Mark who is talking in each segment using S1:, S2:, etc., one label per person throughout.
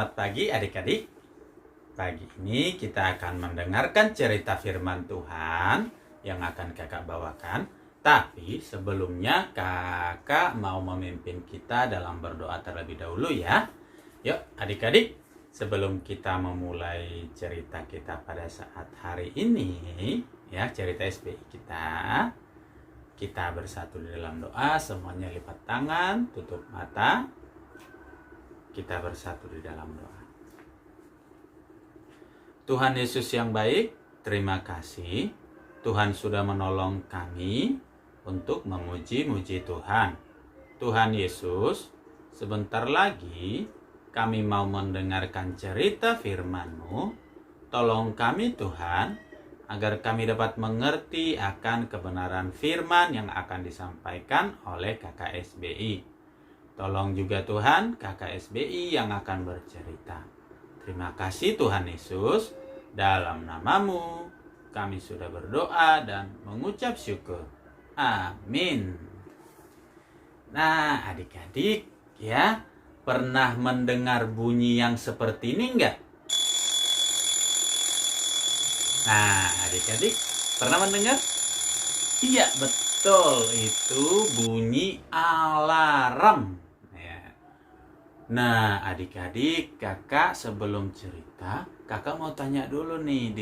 S1: Selamat pagi adik-adik. Pagi ini kita akan mendengarkan cerita firman Tuhan yang akan kakak bawakan. Tapi sebelumnya kakak mau memimpin kita dalam berdoa terlebih dahulu ya. Yuk adik-adik, sebelum kita memulai cerita kita pada saat hari ini, ya cerita SBI kita bersatu di dalam doa, semuanya lipat tangan, tutup mata. Kita bersatu di dalam doa. Tuhan Yesus yang baik, terima kasih. Tuhan sudah menolong kami untuk memuji-muji Tuhan. Tuhan Yesus, sebentar lagi kami mau mendengarkan cerita firman-Mu. Tolong kami Tuhan, agar kami dapat mengerti akan kebenaran firman yang akan disampaikan oleh kakak SBI. Tolong juga Tuhan kakak SBI yang akan bercerita. Terima kasih Tuhan Yesus. Dalam nama-Mu kami sudah berdoa dan mengucap syukur. Amin. Nah adik-adik ya, pernah mendengar bunyi yang seperti ini enggak? Nah adik-adik pernah mendengar? Iya betul, itu bunyi alarm. Nah adik-adik, kakak sebelum cerita, kakak mau tanya dulu nih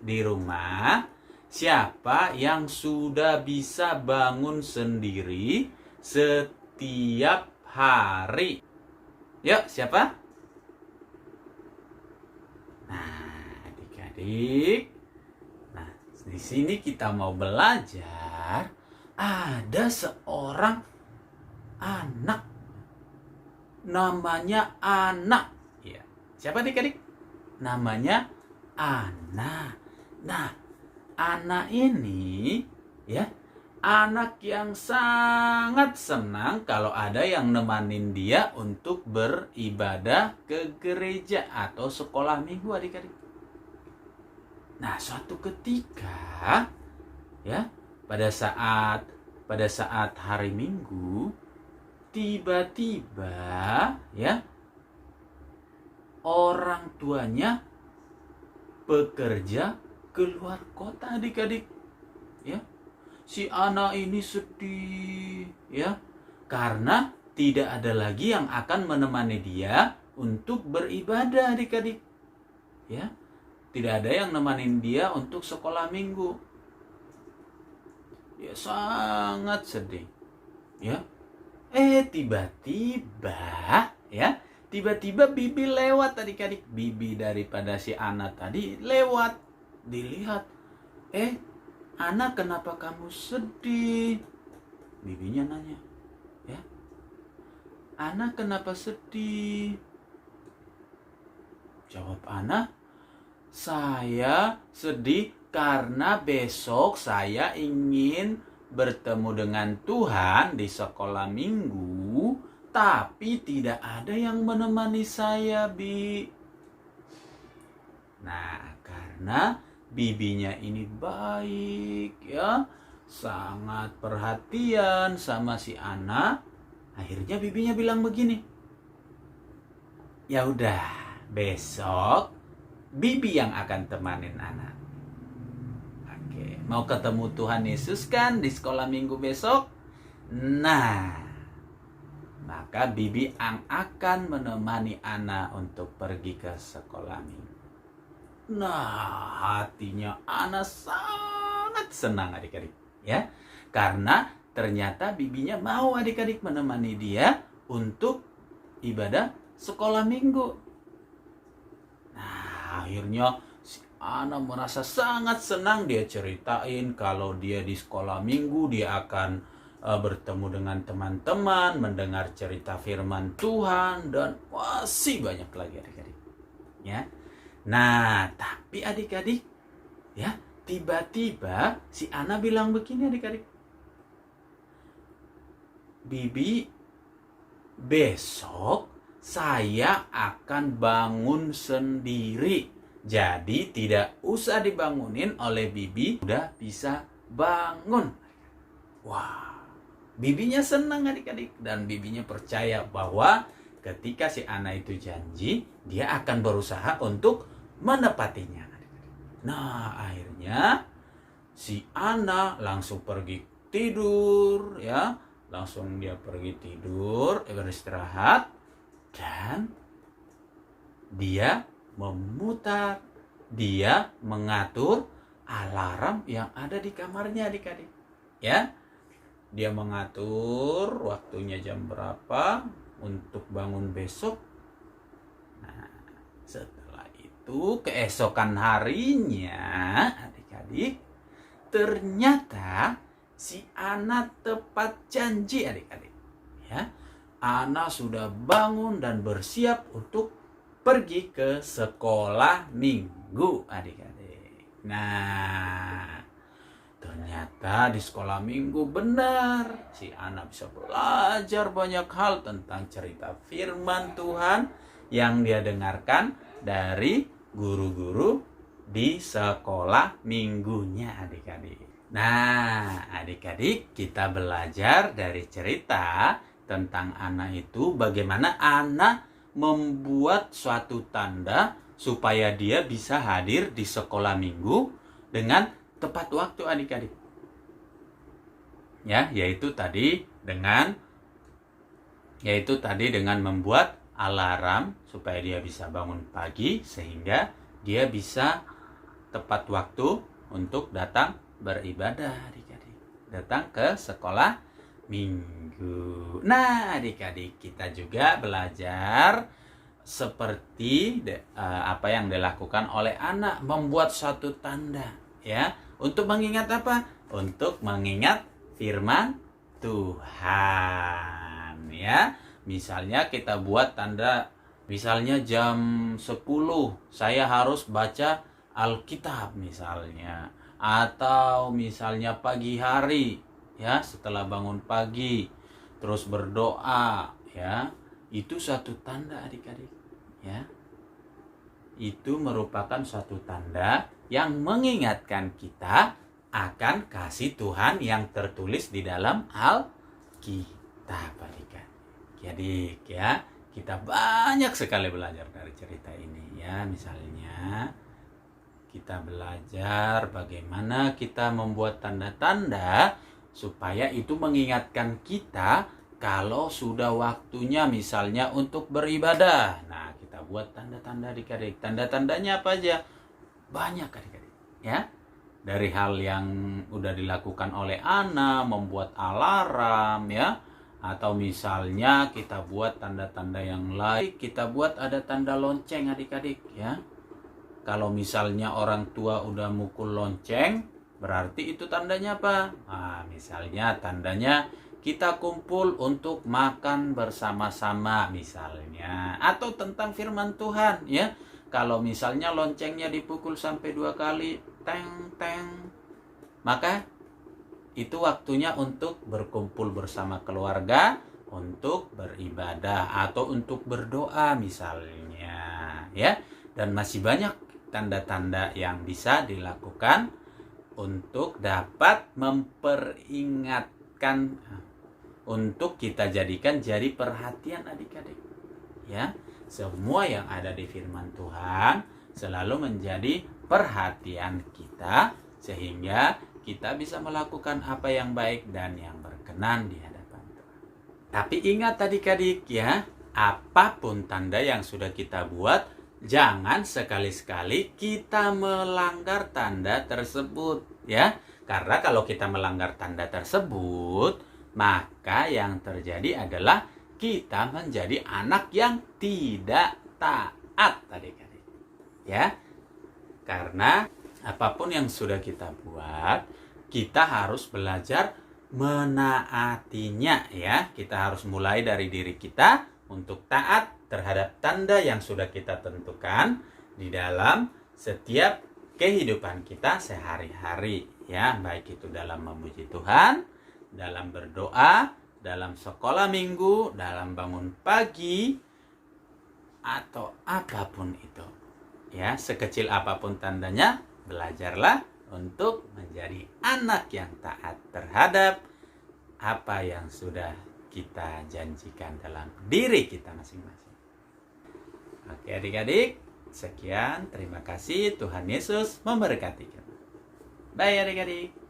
S1: di rumah siapa yang sudah bisa bangun sendiri setiap hari? Yuk siapa? Nah adik-adik, nah di sini kita mau belajar. Ada seorang anak, namanya Ana. Ya. Siapa adik-adik? Namanya Ana. Nah, Ana ini ya, anak yang sangat senang kalau ada yang nemanin dia untuk beribadah ke gereja atau sekolah minggu adik-adik. Nah, suatu ketika ya, pada saat hari Minggu, tiba-tiba ya orang tuanya bekerja keluar kota adik-adik ya. Si Ana ini sedih ya, karena tidak ada lagi yang akan menemani dia untuk beribadah adik-adik ya. Tidak ada yang nemanin dia untuk sekolah minggu. Dia sangat sedih ya. Tiba-tiba Bibi lewat adik-adik. Bibi daripada si Ana tadi lewat. Dilihat, Ana kenapa kamu sedih? Bibinya nanya, ya, Ana kenapa sedih? Jawab Ana, saya sedih karena besok saya ingin bertemu dengan Tuhan di sekolah minggu, tapi tidak ada yang menemani saya, Bi. Nah, karena bibinya ini baik ya, sangat perhatian sama si Ana, akhirnya bibinya bilang begini, ya udah, besok Bibi yang akan temanin Ana. Mau ketemu Tuhan Yesus kan di sekolah minggu besok? Nah, maka Bibi akan menemani Ana untuk pergi ke sekolah minggu. Nah, hatinya Ana sangat senang adik-adik ya, karena ternyata bibinya mau adik-adik menemani dia untuk ibadah sekolah minggu. Nah, akhirnya Ana merasa sangat senang. Dia ceritain kalau dia di sekolah minggu dia akan bertemu dengan teman-teman, mendengar cerita firman Tuhan, dan masih banyak lagi adik-adik ya. Nah tapi adik-adik ya, tiba-tiba si Ana bilang begini adik-adik, Bibi, besok saya akan bangun sendiri. Jadi tidak usah dibangunin oleh Bibi, udah bisa bangun. Wah, bibinya senang adik-adik, dan bibinya percaya bahwa ketika si anak itu janji, dia akan berusaha untuk menepatinya. Nah, akhirnya si anak langsung pergi tidur, ya. Langsung dia pergi tidur, beristirahat, dan dia mengatur alarm yang ada di kamarnya, adik-adik. Ya. Dia mengatur waktunya jam berapa untuk bangun besok. Nah, setelah itu keesokan harinya, adik-adik, ternyata si anak tepat janji, adik-adik. Ya, anak sudah bangun dan bersiap untuk pergi ke sekolah minggu, adik-adik. Nah, ternyata di sekolah minggu benar si anak bisa belajar banyak hal tentang cerita firman Tuhan yang dia dengarkan dari guru-guru di sekolah minggunya, adik-adik. Nah, adik-adik, kita belajar dari cerita tentang anak itu, bagaimana anak membuat suatu tanda supaya dia bisa hadir di sekolah minggu dengan tepat waktu, adik-adik. Ya, yaitu tadi dengan membuat alarm supaya dia bisa bangun pagi sehingga dia bisa tepat waktu untuk datang beribadah, adik-adik. Datang ke sekolah minggu. Nah, adik-adik, kita juga belajar seperti apa yang dilakukan oleh anak, membuat suatu tanda, ya. Untuk mengingat apa? Untuk mengingat firman Tuhan, ya. Misalnya kita buat tanda, misalnya jam 10 saya harus baca Alkitab misalnya. Atau misalnya pagi hari, ya, setelah bangun pagi terus berdoa, ya. Itu suatu tanda, adik-adik, ya. Itu merupakan suatu tanda yang mengingatkan kita akan kasih Tuhan yang tertulis di dalam Alkitab, adik-adik. Jadi, ya, kita banyak sekali belajar dari cerita ini, ya. Misalnya kita belajar bagaimana kita membuat tanda-tanda supaya itu mengingatkan kita kalau sudah waktunya misalnya untuk beribadah. Nah, kita buat tanda-tanda, adik-adik. Tanda-tandanya apa aja? Banyak, adik-adik, ya. Dari hal yang udah dilakukan oleh anak, membuat alarm, ya. Atau misalnya kita buat tanda-tanda yang lain. Kita buat ada tanda lonceng, adik-adik, ya. Kalau misalnya orang tua udah mukul lonceng, berarti itu tandanya apa? Nah, misalnya tandanya kita kumpul untuk makan bersama-sama misalnya. Atau tentang firman Tuhan, ya. Kalau misalnya loncengnya dipukul sampai 2 kali, teng teng, maka itu waktunya untuk berkumpul bersama keluarga untuk beribadah atau untuk berdoa misalnya, ya. Dan masih banyak tanda-tanda yang bisa dilakukan untuk dapat memperingatkan, untuk kita jadikan jadi perhatian, adik-adik, ya. Semua yang ada di firman Tuhan selalu menjadi perhatian kita sehingga kita bisa melakukan apa yang baik dan yang berkenan di hadapan Tuhan. Tapi ingat, adik-adik, ya, apapun tanda yang sudah kita buat, jangan sekali-sekali kita melanggar tanda tersebut, ya. Karena kalau kita melanggar tanda tersebut, maka yang terjadi adalah kita menjadi anak yang tidak taat, adik-adik, ya. Karena apapun yang sudah kita buat, kita harus belajar menaatinya, ya. Kita harus mulai dari diri kita untuk taat terhadap tanda yang sudah kita tentukan di dalam setiap kehidupan kita sehari-hari, ya. Baik itu dalam memuji Tuhan, dalam berdoa, dalam sekolah minggu, dalam bangun pagi, atau apapun itu, ya. Sekecil apapun tandanya, belajarlah untuk menjadi anak yang taat terhadap apa yang sudah kita janjikan dalam diri kita masing-masing. Oke adik-adik, sekian, terima kasih. Tuhan Yesus memberkati kita. Bye adik-adik.